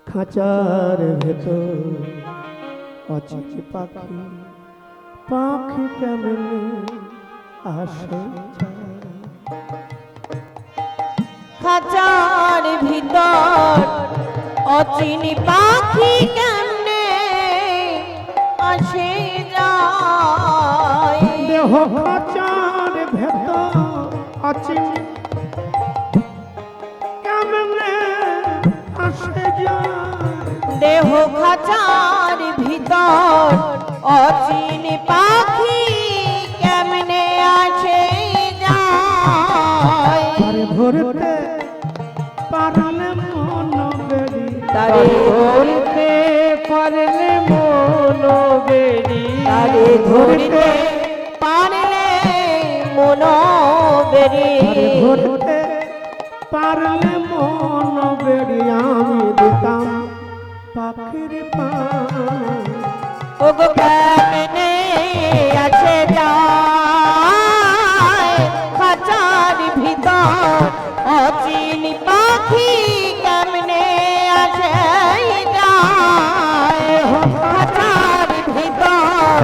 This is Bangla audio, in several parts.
খাঁচার ভেতর অচিন পাখি, পাখি কেমনে আসে খাঁচার ভিতর অচিনি পাখি কেমনে আসে যায়। দেহ খাঁচার ভেতর অচিন কেমনে আসে যায়। দেহ খাঁচার ভিতর অচিনি পাখি কেমনে আসে যায়। ধরতে পারলে মন বেরি, তারে ধরতে পারলে মন বেরি, তারে ধরতে পারলে মন বেরি, ধরতে পারলে মন বেরি আমি দিতাম পাখির পান। ওগো কেমনে আসে যায় খাঁচার ভিতর অচিনি পাখি কেমনে আসে যায়। খাঁচার ভিতর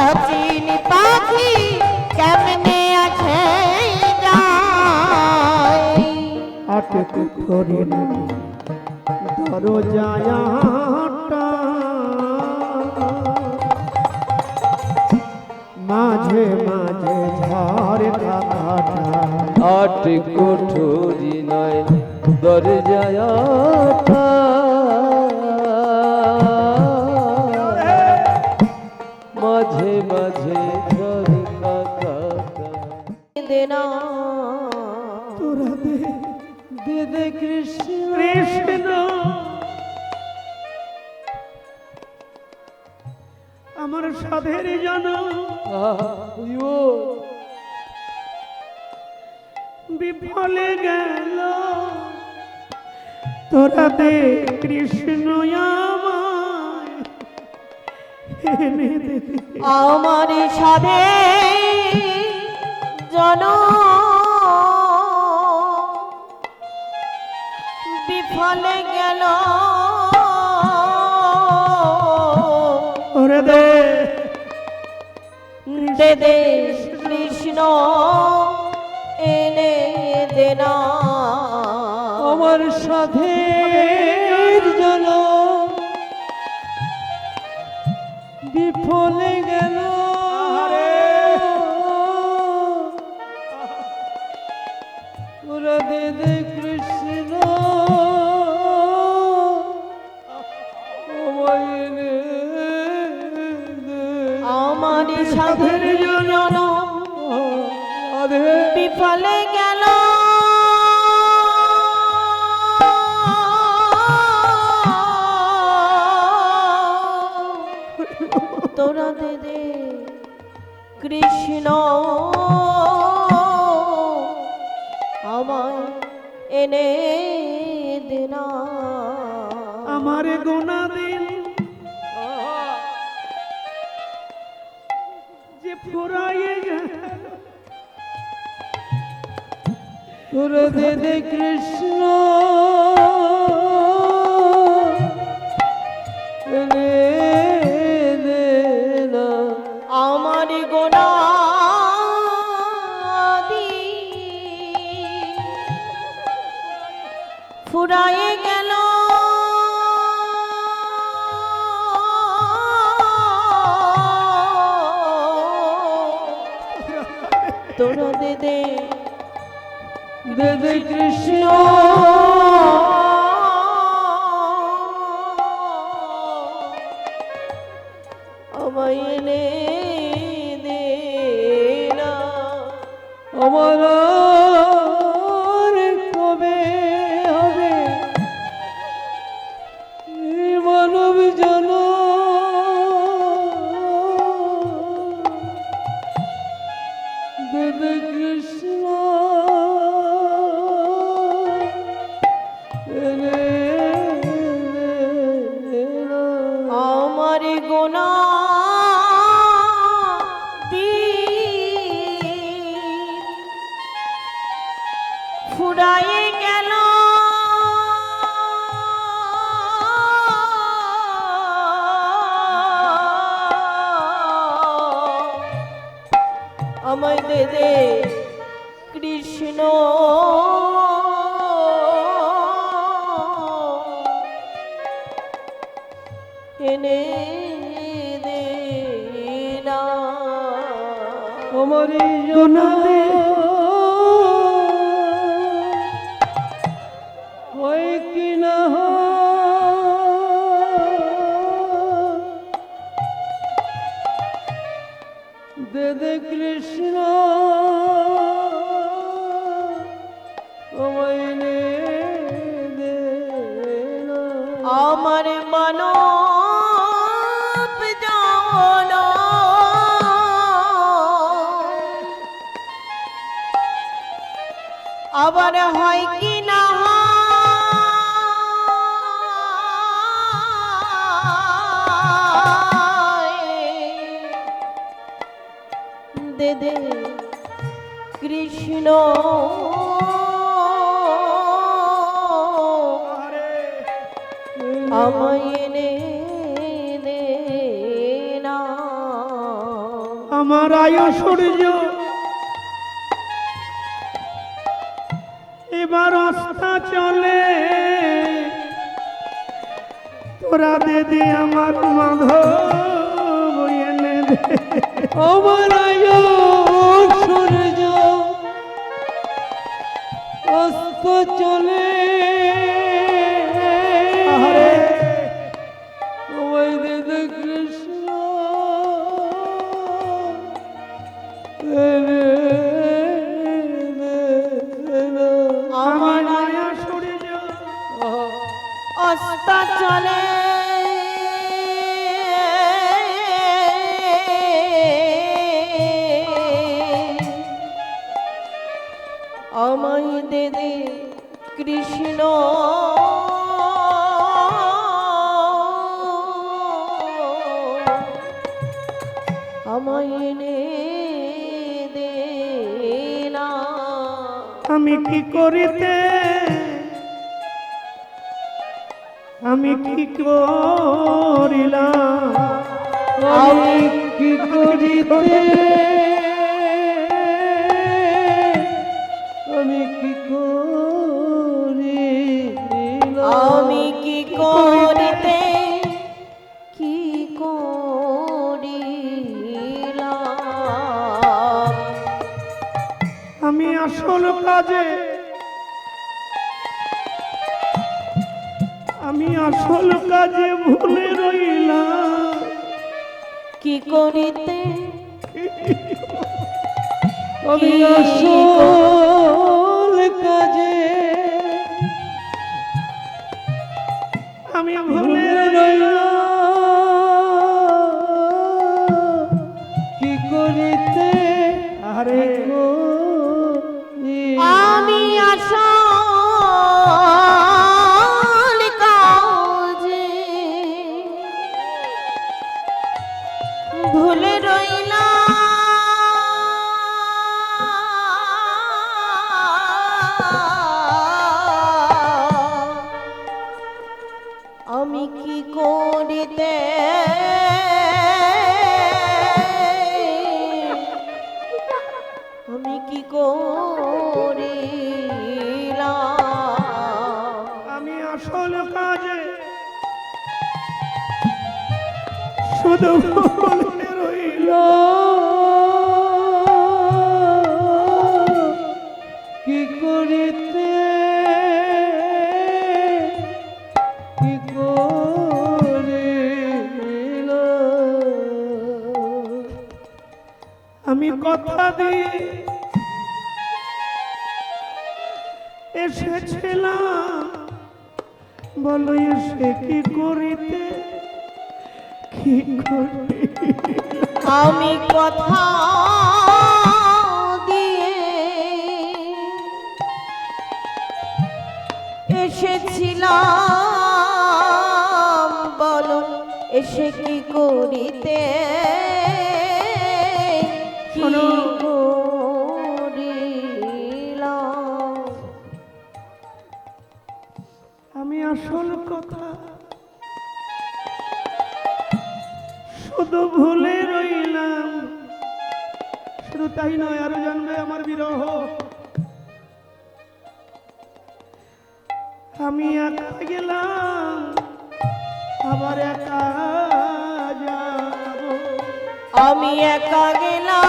অচিনি পাখি কেমনে আসে যায়। আটক করে দরজায় মাঝে মাঝে ঝড় কাটা, আট কোঠরি নয় দরজায় মাঝে মাঝে ঝড় কাটা। দেনা তোরা দে দে দে কৃষ্ণ কৃষ্ণ আমার সাধের জন বিফলে গেল। তোরা দে কৃষ্ণ আমায় এনে দে। আমার সাধে জন বিফলে গেল। ওরে দে দে দে কৃষ্ণ এনে দেনা। আমার সাথে জন বিফলে গেল। ওরা দে দে কৃষ্ণ আমায় এনে দে। আমার সাধের জন বিফলে গেল। তোরা দে দে কৃষ্ণ আমায় এনে দেনা। আমার গোনা দিন যে ফুরাইয়ে গেল। ওরা দে দে কৃষ্ণ এনে দে না। আমার গোনা ফুরায়ে গেল। তোরা দে দে দে দে কৃষ্ণ আমায় এনে দে না। আমার আর কবে হবে এই মানব জন দে দে কৃষ্ণ আমায় দে দে কৃষ্ণ এনে দে না আমার গোনা দে হয় কি না দে দে কৃষ্ণ আমায় এনে দে না। আমার মানব জান আবার হয় কি না দে দে কৃষ্ণ আমায় এনে দে না আমার আয়ু সূর্য এবার অস্তা চলে তোরা দে দে আমার মাধব এনে দে আমার আয়ু সূর্য অস্ত চলে আহারে আমায় দে দে কৃষ্ণ এনে দে না। আমার আয়ু সূর্য অস্তা চলে আমায় দে দে কৃষ্ণ আমায় এনে দে না আমি কি করিতে আমি কি করিলাম আমি কি করিতে আমি কি করিলাম আমি কি করিতে কি করিলাম আমি আসল কাজে আমি আসল কাজে ভুলে রইলাম কি করিতে আমি আসল কাজে আমি ভুলে ভুলে রইলাম কি করিতে আরে আমি আসল কাজে ভুলে রইলাম আমি কি করিতে আমি কি করিলাম আমি আসল কাজে শুধু ভুলে রইলাম কি করিতে কি করিলাম আমি কথা দিয়ে এসেছিলাম বলো এসে কি করিতে কি করি আমি কথা দিয়ে এসেছিলাম বলো এসে কি করিতে কি শোনো। করিলাম আমি আসল কথা শুধু ভুলে রইলাম শুধু শুধু তাই নয়, আরো জানবে আমার বিরহ। আমি একা গেলাম, আবার একা যাব। আমি একা গেলাম,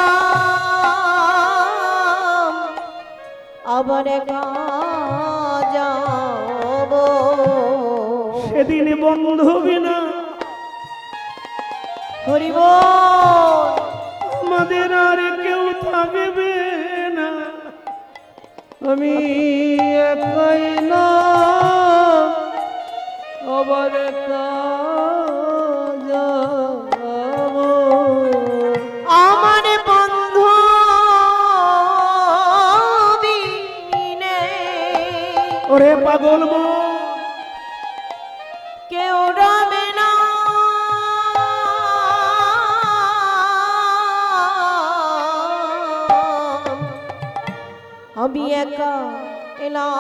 আবার একা যাব। সেদিন বন্ধু বিনা হরিব আমাদের আর কেউ থাকবে না। আমি একাই না আবার একা যাব। আমার বন্ধু বিনে ওরে পাগল মন, কেউ রবে না। আমি একা এলাম,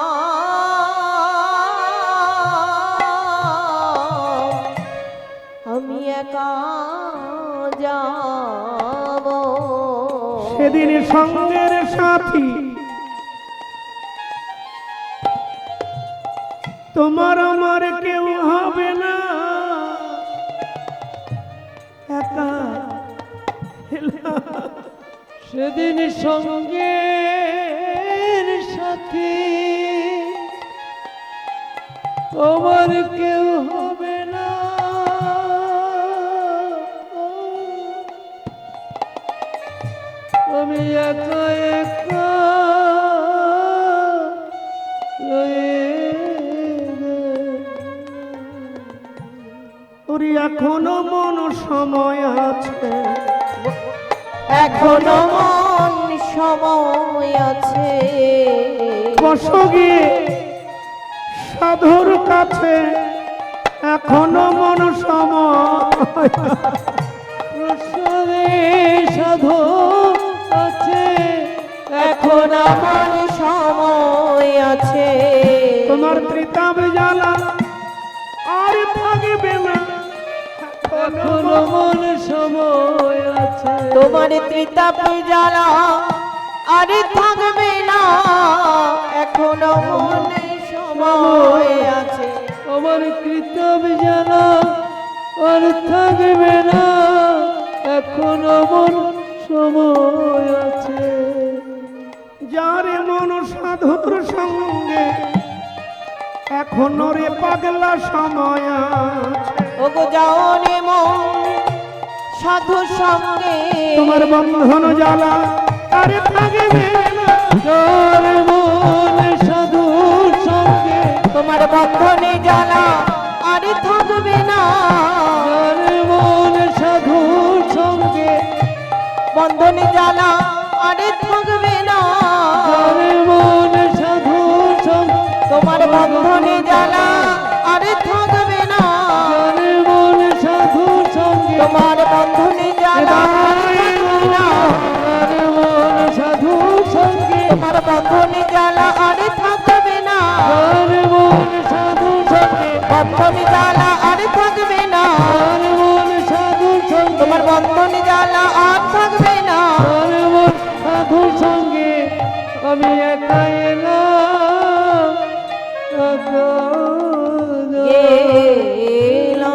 আমি একা যাব। সেদিন সঙ্গের সাথী তোমার আমার কেউ হবে না। একা এলাম। সেদিন সঙ্গের সাথী আমার কেউ হবে না। আমি একা একা রয়ে ওরে এখনো মন সময় আছে, এখনো মন সময় আছে। বসো গিয়ে সাধুর কাছে, এখনো মন সময়। প্রসাদে সাধু আছে, এখন আমার সময় আছে। তোমার ত্রিতাব জ্বালা আর থাকবে না। এখনো মন সময় আছে। তোমার ত্রিতাপ জ্বালা আর থাকবে না, এখনো মনে সময় আছে। আমার কৃতব জানা আর থাকবে না, এখনো মন সময় আছে। যার মন সাধুর সঙ্গে, এখনো রে পাগলা সময় আছে। ওগো যাও রে মন সাধু সঙ্গে, তোমার বন্ধন জ্বালা আর থাকবে না। যার মন সাধুর সঙ্গে, তোমার বন্ধনে জ্বালা আর থাকবে না। যার মন সাধুর সঙ্গে, বন্ধনে জ্বালা আর থাকবে না। যার মন সাধুর সঙ্গে, তোমার বন্ধনে জ্বালা আর থাকবে না। যার মন সাধুর সঙ্গে, তোমার বন্ধনে জ্বালা আর থাকবে না। যার মন সাধুর সঙ্গে, তোমার বন্ধনে জ্বালা আর থাকবে না। যার মন সাধুর সঙ্গে, বন্ধনে জ্বালা আর থাকবে না। যার মন সাধুর সঙ্গে, তোমার বন্ধনে জ্বালা আর থাকবে না। যার মন সাধুর সঙ্গে, আমি একা এলাম, একা গেলাম।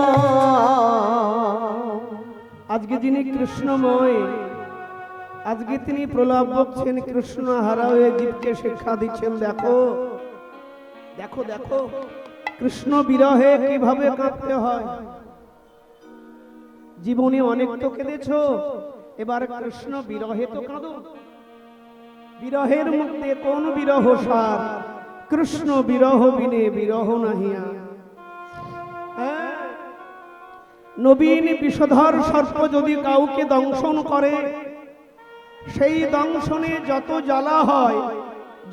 আজকে যিনি কৃষ্ণময়, আজকে তিনি প্রলাপ বকছেন, কৃষ্ণ হারা হয়ে জীবকে শিক্ষা দিচ্ছেন। দেখো দেখো দেখো, কৃষ্ণ বিরহে কিভাবে কাঁদতে হয়। জীবনে অনেক তো কেঁদেছো, এবার কৃষ্ণ বিরহে তো কাঁদো। বিরহের মধ্যে কোন বিরহ সার, কৃষ্ণ বিরহ বিনে বিরহ নাহিয়া। হ্যাঁ, নবীন বিষধর সর্প যদি কাউকে দংশন করে, সেই দংশনে যত জ্বালা হয়,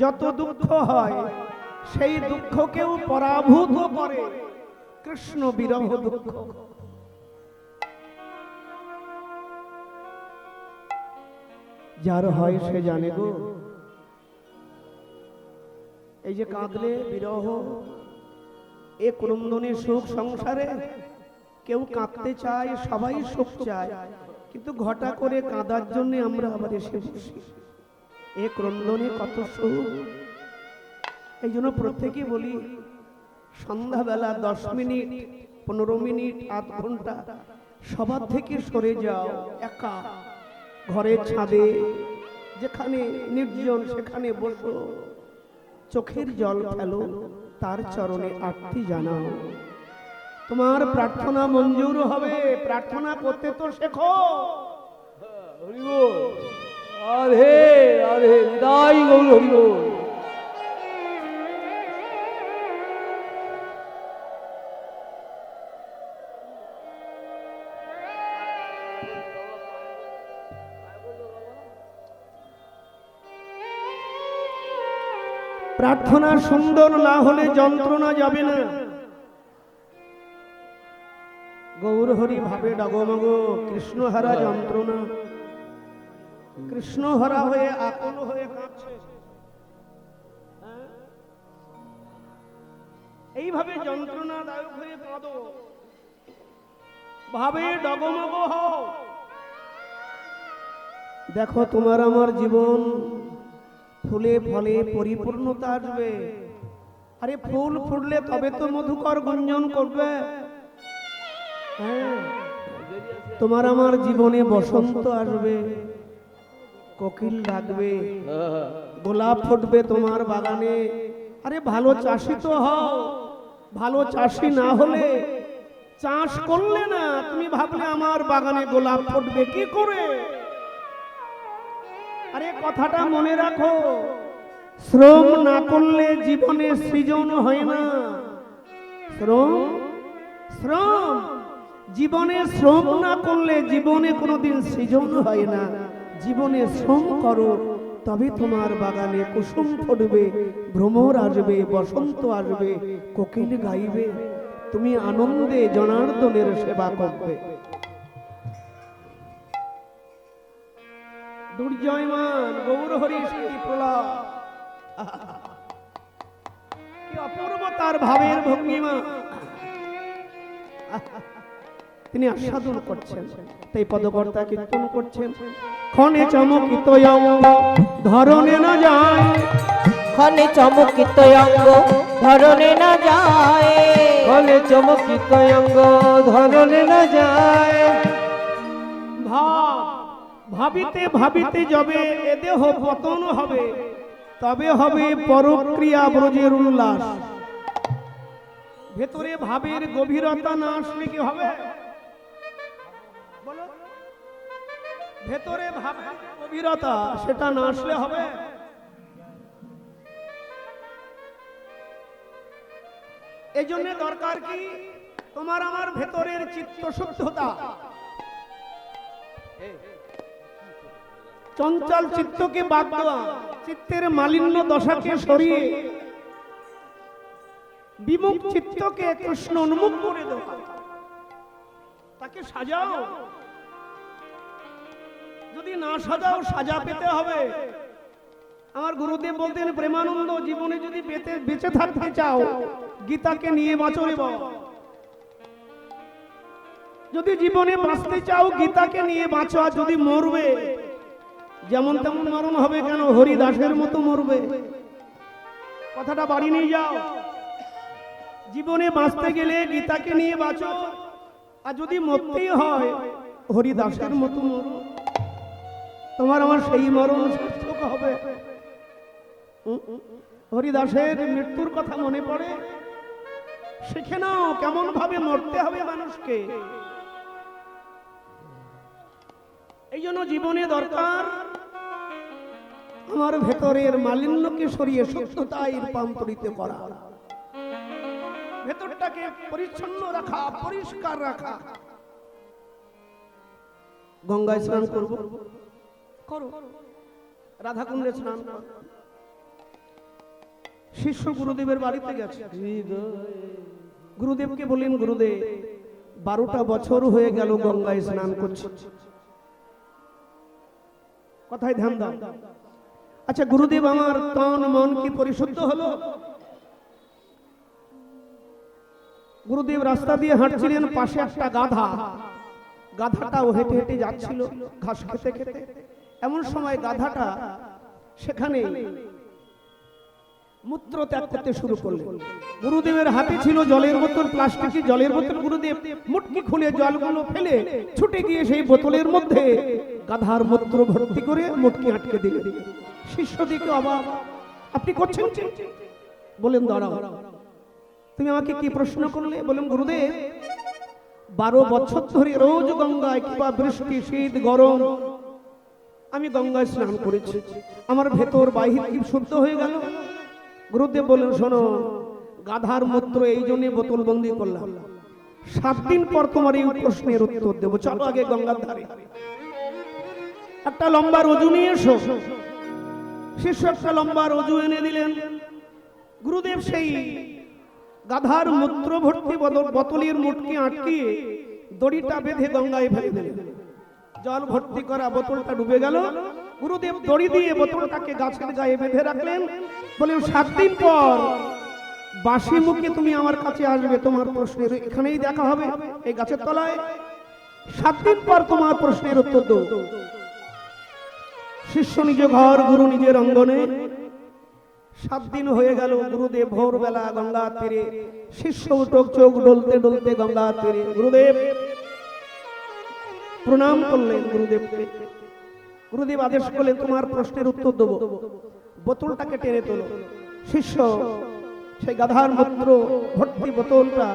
যত দুঃখ হয়, সেই দুঃখকেও পরাভূত করে কৃষ্ণ বিরহ দুঃখ। যার হয় সে জানে গো। এই যে কাঁদলে বিরহ, এ ক্রন্দনে সুখ সংসারে। কেউ কাঁদতে চায়, সবাই সুখ চায়, কিন্তু ঘটা করে কাঁদার জন্য আমরা আবার এসে বসি। এ ক্রন্দনে কত সুখ। এই জন্য প্রত্যেকে বলি সন্ধ্যাবেলা 10 মিনিট 15 মিনিট আধ ঘন্টা সবার থেকে সরে যাও, একা ঘরের ছাদে যেখানে নির্জন সেখানে বসো, চোখের জল ফেলো, তার চরণে আরতি জানাও। তোমার প্রার্থনা মঞ্জুর হবে। প্রার্থনা করতে তো শেখো। হরি বল। রাধে রাধে, নিতাই গৌর হরি বল। প্রার্থনা সুন্দর না হলে যন্ত্রণা যাবে না। গৌর হরি ভাবে ডগমগ, কৃষ্ণ হারা যন্ত্রণা, কৃষ্ণ হারা হয়ে আকুল হয়ে কাঁদছে। এইভাবে যন্ত্রণাদায়ক হয়ে কাঁদো, ভাবে ডগমগ হও। দেখো তোমার আমার জীবন ফুলে ফলে পরিপূর্ণতা আসবে। আরে ফুল ফুটলে তবে তো মধুকর গুঞ্জন করবে। হ্যাঁ, তোমার আমার জীবনে বসন্ত আসবে, কোকিল ডাকবে, গোলাপ ফুটবে তোমার বাগানে। আরে ভালো চাষি তো হও। ভালো চাষি না হলে চাষ করলে না, তুমি ভাবলে আমার বাগানে গোলাপ ফুটবে কি করে? আরে কথাটা মনে রাখো, শ্রম না করলে জীবনে সৃজন হয় না। শ্রম শ্রম জীবনে শ্রম না করলে জীবনে কোনোদিন সৃজন হয় না। জীবনে শ্রম করো, তবে তোমার বাগানে কুসুম ফুটবে, ভ্রমর আসবে, বসন্ত আসবে, কোকিল গাইবে, তুমি আনন্দে জনার্দনের সেবা করবে। দুর্জয়মান গৌর হরি শ্রী প্রহ্লাদ, কি অপূর্ব তার ভাবের ভঙ্গিমা। তিনি আস্বাদন করছেন, তাই পদকর্তা কীর্তন করছেন। ক্ষণে চমকিত অঙ্গ ধরনে না যায়, ক্ষণে চমকিত অঙ্গ ধরনে না যায়, ক্ষণে চমকিত অঙ্গ ধরনে না যায়। ভাব ভাবিতে ভাবিতে যবে এ দেহ পতন হবে, তবে হবে পরক্রিয়া ব্রজের উল্লাস। ভেতরে ভাবের গভীরতা না আসলে কি হবে বলো? ভেতরে ভাবের গভীরতা সেটা না আসলে হবে? এই জন্য দরকার কি তোমার আমার ভেতরের চিত্ত শুদ্ধতা। চঞ্চল চিত্তকে বাদ দেওয়া, চিত্তের মালিন্য দশাকে সরিয়ে বিমুখ চিত্তকে কৃষ্ণ উন্মুখ করে দেওয়া। তাকে সাজাও, যদি না সাজাও সাজা পেতে হবে। আমার গুরুদেব বলতেন, প্রেমানন্দ জীবনে যদি বেঁচে থাকতে চাও গীতাকে নিয়ে বাঁচো রে বাবা। যদি জীবনে বাঁচতে চাও গীতাকে নিয়ে বাঁচো। আর যদি মরবে যেমন তেমন মরণ হবে কেন, হরিদাসের মতো মরবে। কথাটা বাড়ি নিয়ে যাও। জীবনে বাঁচতে গেলে গীতাকে নিয়ে বাঁচো, আর যদি মরতেই হয় হরিদাসের মতো মরো। তোমার আমার সেই মরণ সার্থক হবে। হরিদাসের মৃত্যুর কথা মনে পড়ে, শিখে নাও কেমন ভাবে মরতে হবে মানুষকে। এই জন্য জীবনে দরকার আমার ভেতরের মালিন্যকে সরিয়ে শুদ্ধতায় রূপান্তরিত করা, ভেতরটাকে পরিচ্ছন্ন রাখা, পরিষ্কার রাখা। গঙ্গায় স্নান করব, করো। রাধাকুণ্ডে স্নান করো। শিষ্য গুরুদেবের বাড়িতে গেছে, গুরুদেবকে বললেন, গুরুদেব 12টা বছর হয়ে গেল গঙ্গায় স্নান করছে, কথায় ধ্যান দাও। আচ্ছা গুরুদেব, আমার তন মন কি পরিশুদ্ধ হলো? গুরুদেব রাস্তা দিয়ে হাঁটছিলেন, পাশে একটা গাধা, গাধাটাও হেঁটে হেঁটে যাচ্ছিল ঘাস খেতে খেতে। এমন সময় গাধাটা সেখানে মূত্র ত্যাগ করতে শুরু করলো। গুরুদেবের হাতে ছিল জলের বোতল, প্লাস্টিকের জলের বোতল। গুরুদেব মুটকি খুলে জলগুলো ফেলে ছুটে গিয়ে সেই বোতলের মধ্যে গাধার মূত্র ভর্তি করে মুটকি আটকে দিলেন। শিষ্য দিকে অবাক, আপনি করছেন কি? বলেন দাঁড়াও, তুমি আমাকে কি প্রশ্ন করলে? বলেন গুরুদেব, 12 বছর ধরে রোজ গঙ্গায়, কিংবা বৃষ্টি শীত গরম, আমি গঙ্গায় স্নান করেছি, আমার ভেতর বাহির কি শুদ্ধ হয়ে গেল? গুরুদেব বলেন, শোনো, গাধার মূত্র এই জন্য বোতল বন্দি করলাম, 7 দিন পর তোমার এই প্রশ্নের উত্তর দেবো। চলো আগে গঙ্গার ধারে, একটা লম্বা রজু নিয়ে এসো। শিষ্য একটা লম্বা রজু এনে দিলেন। গুরুদেব সেই গাধার মূত্র ভর্তি বোতলের মুটকি আটকিয়ে দড়িটা বেঁধে গঙ্গায় ফেলে দিলেন। জল ভর্তি করা বোতলটা ডুবে গেল। গুরুদেব দড়ি দিয়ে বোতলটাকে গাছের গায়ে বেঁধে রাখলেন। বলেন, 7 দিন পর বাঁশি মুখে তুমি আমার কাছে আসবে, তোমার প্রশ্নের এখানেই দেখা হবে, এই গাছের তলায়। 7 দিন পর তোমার প্রশ্নের উত্তর দেব। শিষ্য নিজ ঘর, গুরু নিজের অঙ্গনে। 7 দিন হয়ে গেল। গুরুদেব ভোরবেলা গঙ্গা তীরে, শিষ্য উঠোক চোখ ডলতে ডলতে গঙ্গা তীরে। গুরুদেব প্রণাম করলেন গুরুদেবকে। গুরুদেব আদেশ করলেন, তোমার প্রশ্নের উত্তর দেব। বোতলটাকে টেনে তোলো। শিষ্য সেই গাধার মূত্র ভর্তি বোতলটা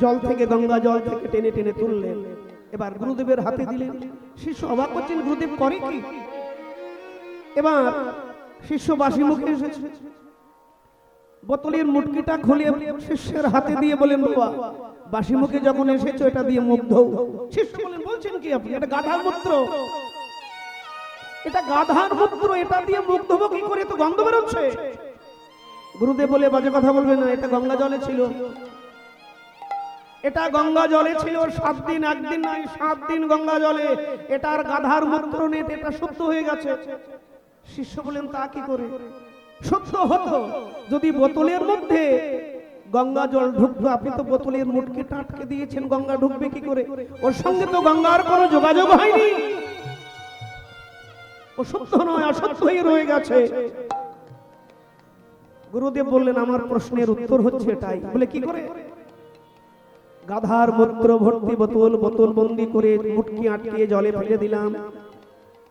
জল থেকে, গঙ্গা জল থেকে টেনে টেনে তুললেন। এবার গুরুদেবের হাতে দিলেন। শিষ্য অবাক করছেন, গুরুদেব করে কি? এবার শিষ্য বাঁশি মুখে এসেছে, বোতলের মুটকিটা খুলে শিষ্যের হাতে দিয়ে বলেন, বাবা, বাঁশি মুখে যখন এসেছো এটা দিয়ে মুখ ধোও। শিষ্য বলেন, বলছেন কি আপনি? এটা গাধার মূত্র, এটা গাধার মূত্র, এটা দিয়ে মুখ ধোবো কি করে? তো গন্ধ বেরোচ্ছে। গুরুদেব বলে, বাজে কথা বলবে না, এটা গঙ্গা জলে ছিল, এটা গঙ্গা জলে ছিল 7 দিন, একদিন নয়, 7 দিন গঙ্গা জলে। এটা আর গাধার মূত্র নেই, এটা শুদ্ধ হয়ে গেছে। শিষ্য বলেন, তা কি করে শুদ্ধ হতো? যদি বোতলের মধ্যে গঙ্গা জল ঢুকতো, আপনি তো বোতলের মুটকিটা আটকে দিয়েছেন, গঙ্গা ঢুকবে কি করে? ওর সঙ্গে তো গঙ্গার কোনো যোগাযোগ হয়নি, ও শুদ্ধ নয়, অশুদ্ধই রয়ে গেছে। গুরুদেব বললেন, আমার প্রশ্নের উত্তর হচ্ছে এটাই। বলে, কি করে? গাধার মূত্র ভর্তি বোতল, বোতল বন্দি করে মুটকি আটকে জলে ফেলে দিলাম।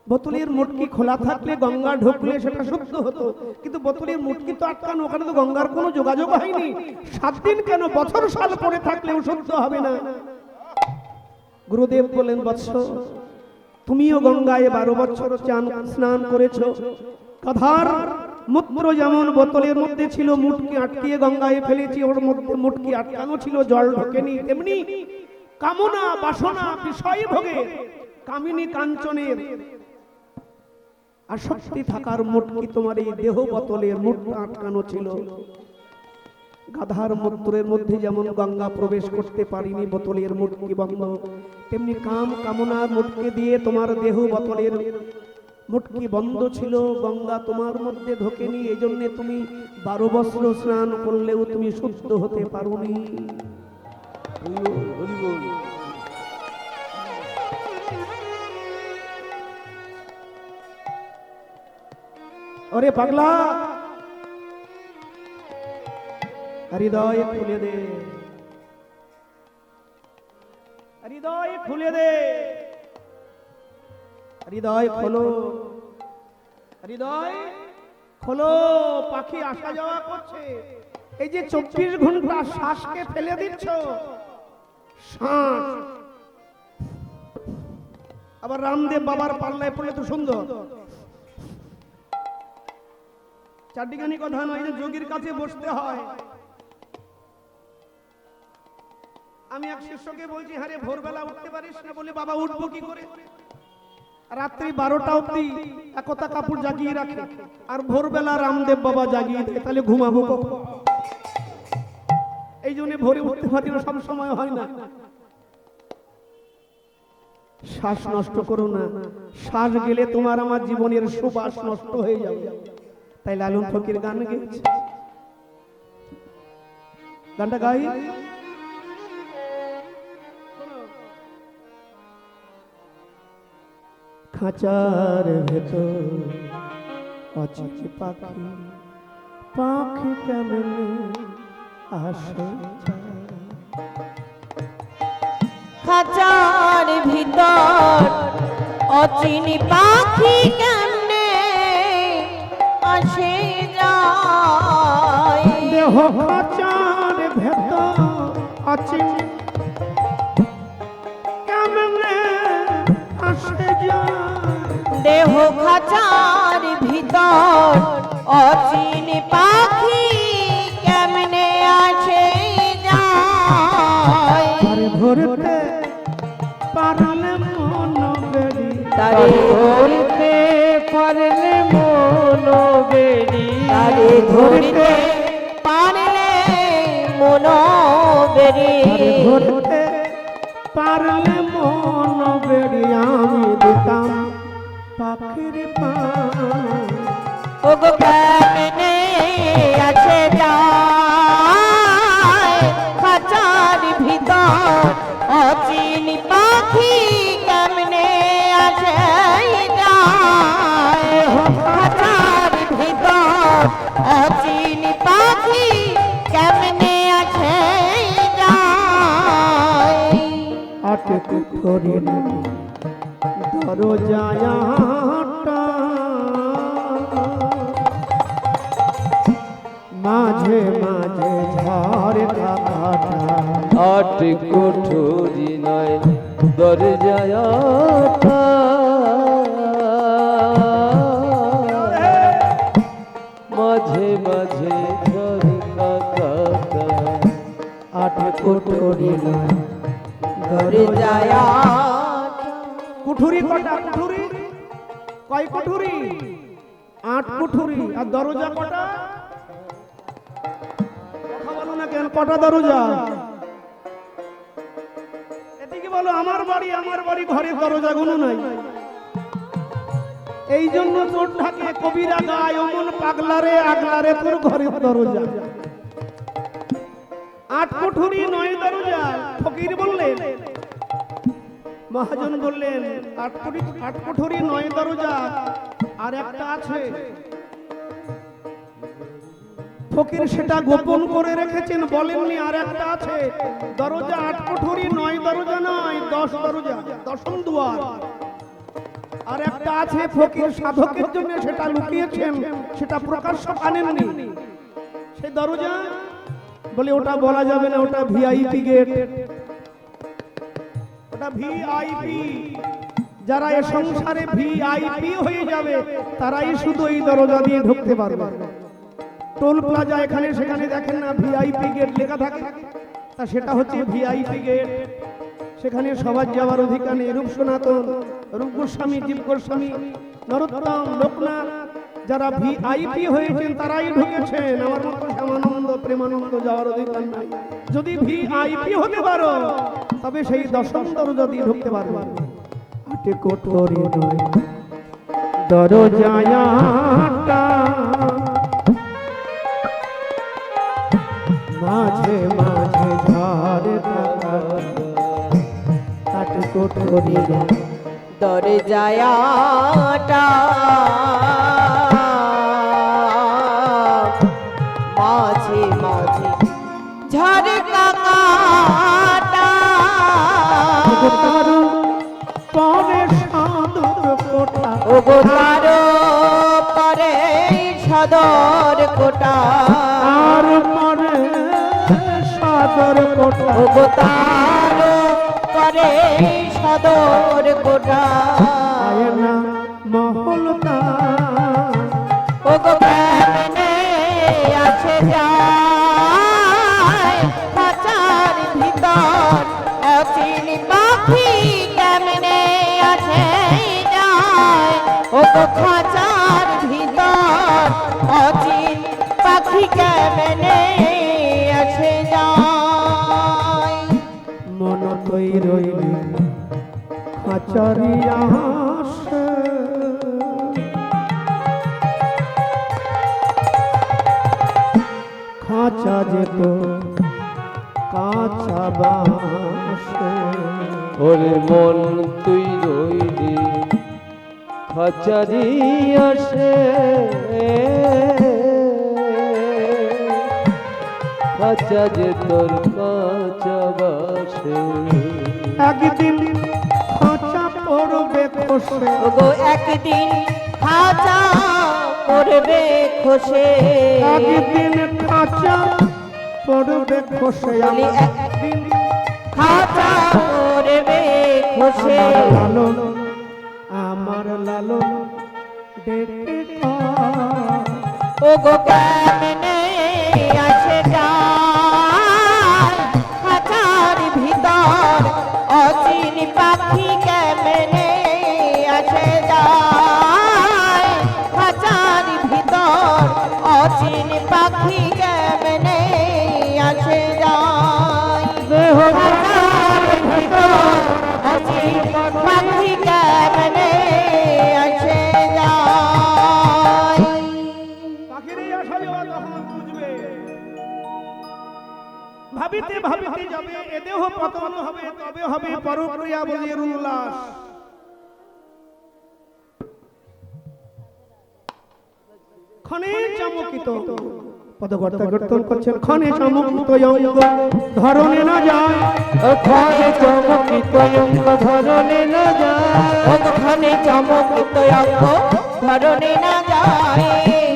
বোতলের মুটকি খোলা থাকলে গঙ্গা ঢুকলে সেটা শুদ্ধ হতো, কিন্তু বোতলের মুটকি তো আটকানো, ওখানে তো গঙ্গার কোনো যোগাযোগ হয়নি। 7 দিন কেন, বছর সাল পরে থাকলেও শুদ্ধ হবে না। গুরুদেব বলেন, বৎস, তুমিও গঙ্গায় 12 বছর স্নান করেছো। গাধার মূত্র যেমন বোতলের মধ্যে ছিল, মুটকি আটকিয়ে গঙ্গায় ফেলেছি, ওর মধ্যে মুটকি আটকানো ছিল, জল ঢোকেনি। তেমনি কামনা, বাসনা, বিষয় ভোগে, কামিনী কাঞ্চনের আসক্তি থাকার মুটকি তোমার এই দেহ বোতলের মুটকি আটকানো ছিল। গাধার মূত্রের মধ্যে যেমন গঙ্গা প্রবেশ করতে পারিনি, বোতলের মুটকি বন্ধ, তেমনি কাম কামনার মুটকি দিয়ে তোমার দেহ বোতলের মুটকি বন্ধ ছিল, গঙ্গা তোমার মধ্যে ঢোকেনি। এই জন্য তুমি 12 বছর স্নান করলেও তুমি শুদ্ধ হতে পারোনি। ওরে পাগলা, হৃদয় খুলে দে, হৃদয় খুলে দে, হৃদয় খোলো, হৃদয় খোলো। পাখি আসা যাওয়া করছে, এই যে 24 ঘন্টা শ্বাসকে ফেলে দিচ্ছ, শ্বাস। আবার রামদেব বাবার পাল্লায় পড়লে তো সুন্দর, চারটিখানি কথা নয়, যে যোগীর কাছে বসতে হয়। আমি এক শিষ্যকে বলছি, হ্যাঁ ভোরবেলা উঠতে পারিস না? বলে, বাবা উঠবো কি করে? রাত্রি 12টা অবধি একতা কাপড় জাগিয়ে রাখে, আর ভোরবেলা রামদেব বাবা জাগিয়ে দেয়, তাহলে ঘুমাবো কখন? এই জন্য ভোরে উঠতে পারি না, সব সময় হয় না। শ্বাস নষ্ট করো না, শ্বাস গেলে তোমার আমার জীবনের সুবাস নষ্ট হয়ে যাবে। তাই লালন ফকির গান গেয়েছে, গানটা গাই। খাঁচার ভেতর অচিনে পাখি, পাখি কেমন আসে যায়। খাঁচার ভিতর অচিনি পাখি কেমনে আসে যায়। দেহ খাঁচার ভেতর অচিনে কেমনে আসে যায়। দেহ খাঁচার ভিতর অচিনি পাখি কেমনে আসে যায়। তারে ধরতে পারলে মন বেড়ি, তারে ধরতে পারলে মন বেরি, তারে ধরতে পারলে মন বেরি। তারে ধরতে পারলে মন বেড়ি, আমি দিতাম পাখির পান। ওগো কেমনে আছে যায়। খাঁচার ভিতর অচিনি পাখি কেমনে আছে যায়। খাঁচার ভিতর অচিনি পাখি কেমনে আছে যায়। আটে কুঠরি দরজায় আটা, মাঝে মাঝে ঝড় কাটা। আট কুঠুরি নয় দরজায় আটা, মাঝে মাঝে ঝরকা কাটা। আটে কুঠরি দরজায় কুঠুরি কটা? কুঠুরি কয় কুঠুরি? 8 কুঠুরি। আর দরজা কটা? কথা বলো না কেন? কটা দরজা? এদিকে বলো আমার বাড়ি ঘরের দরজা গুলো নাই। এই জন্য চোর ঢাকে কবিরা গায় অমন পাগলারে আগলারে তোর ঘরের দরজা। 8 কুঠুরি 9 দরজা। ফকির বললেন, মহাজন বললেন 8 কুঠুরি 9 দরজা, আর একটা আছে। ফকির সেটা গোপন করে রেখেছেন, বলেননি আর একটা আছে। দরজা 8 কুঠুরি 9 দরজা নয়, 10 দরজা, 10ম দুয়ার। আর একটা আছে ফকির সাধকের জন্য সেটা লুকিয়েছেন, সেটা প্রকাশ্য আনেননি। সেই দরজা বলে ওটা বলা যাবে না, ওটা ভিআইপি গেট, ওটা ভিআইপি। যারা এ সংসারে ভিআইপি হয়ে যাবে তারাই শুধু এই দরজা দিয়ে ঢুকতে পারবে। টোল প্লাজা এখানে সেখানে দেখেন না ভিআইপি গেট লেখা থাকে, তা সেটা হচ্ছে ভিআইপি গেট। সেখানে সবার যাওয়ার অধিকার নেই। রূপ সনাতন, রূপ গোস্বামী, জীব গোস্বামী, নরোত্তম, লোকনাথ, যারা ভিআইপি হয়েছেন তারাই ঢুকেছেন। আমার মতো শ্যামানন্দ, প্রেমানন্দ যাওয়ার অধিকার নাই। যদি ভিআইপি হতে পারো তবে সেই 10ম দরজা দিয়ে ঢুকতে পারবে। আটে কোঠরি নয় দরজায় আটা, মাঝে মাঝে ঝড় কাটা। আটে কোঠরি দরজায় আটা, মাঝে মাঝে ঝরকা কাটা। তারু পরে সাধুর কোটা, ওগো তারো পরে সদর কোটা। আর পরে সাদর কোটা। ওগো তারো পরে সদর কোটা। আয়না মহলতা, ওগো কেমনে আছে যায়। খাঁচার ভিতর অচিনি পাখি কেমনে আছে যায়। ওগো খাঁচার ভিতর অচিন পাখি কেমনে আছে যায়। মন তৈ রইলি খাঁচারিয়া হাসে, খাঁচা যেত কাঁচা বাসে। ওরে মন তুই রইলি খাচারি আসে খাচা যে তোর কাঁচা বাসে একদিন খাঁচা পড়বে খসে ওগো একদিন খাঁচা পড়বে খসে একদিন খাঁচা পড়বে খসে বলি একদিন খাঁচা পড়বে খসে লালন আমার লালন ডেকে কয়, ওগো কেমনে আসে যায় খাঁচার ভিতর অচিন পাখি কেমনে আসে যায় খাঁচার ভিতর অচিন পাখি কেমনে আসে যায় দেহ খাঁচার ভিতর অচিন পাখি কেমনে আসে যায় পাখিরই আসা যাওয়া তখন বুঝবে। ভাবিতে ভাবিতে যাবে এ দেহ পতন হবে তবে হবে পরক্রিয়া বলির উল্লাস। ক্ষণে চমকিত পদকর্তা কীর্তন করছেন ক্ষণে চমকিত অঙ্গ ধরনে না যায় খানে চমকিত অঙ্গ ধরনে না যায় ওখানে চমকিত অঙ্গ ধরনে না যায়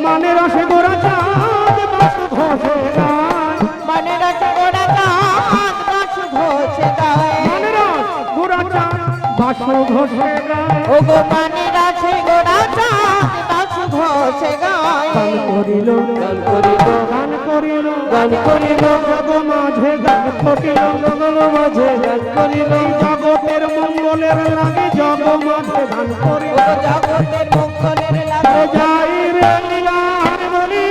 মানের রসে গোরা চাঁদ বাস ঘষে গায় মনে রস গোড়া কাঁদ বাস ঘষে গায় মানের রস গোরা চাঁদ বাস ঘষে গায় ওগো মানে রসে গোড়া চাঁদ বাস ঘষে গায় গান করিল গান করিল গান করিল গান করিল জগ মাঝে গান করিল জগল মাঝে গান করিল জগতের মঙ্গলের লাগে জগ মাঝে গান করিল ওগো জগতের মঙ্গলের লাগে যাই রে লীলার বলি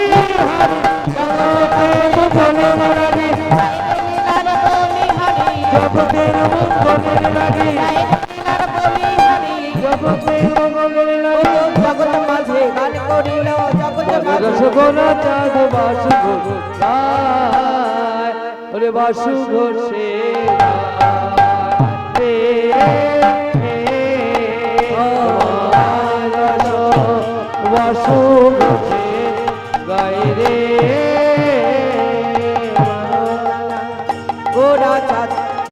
জগতের মঙ্গলের লাগি লীলার বলি হরি জগতের মঙ্গলের লাগি লীলার বলি হরি জগতের মঙ্গলের লাগি ওগো জগৎ মাঝে গান করিল জগৎ মাঝে রসগোলা চাঁদ বাসু ঘোষায় ওরে বাসু ঘোষে বাসু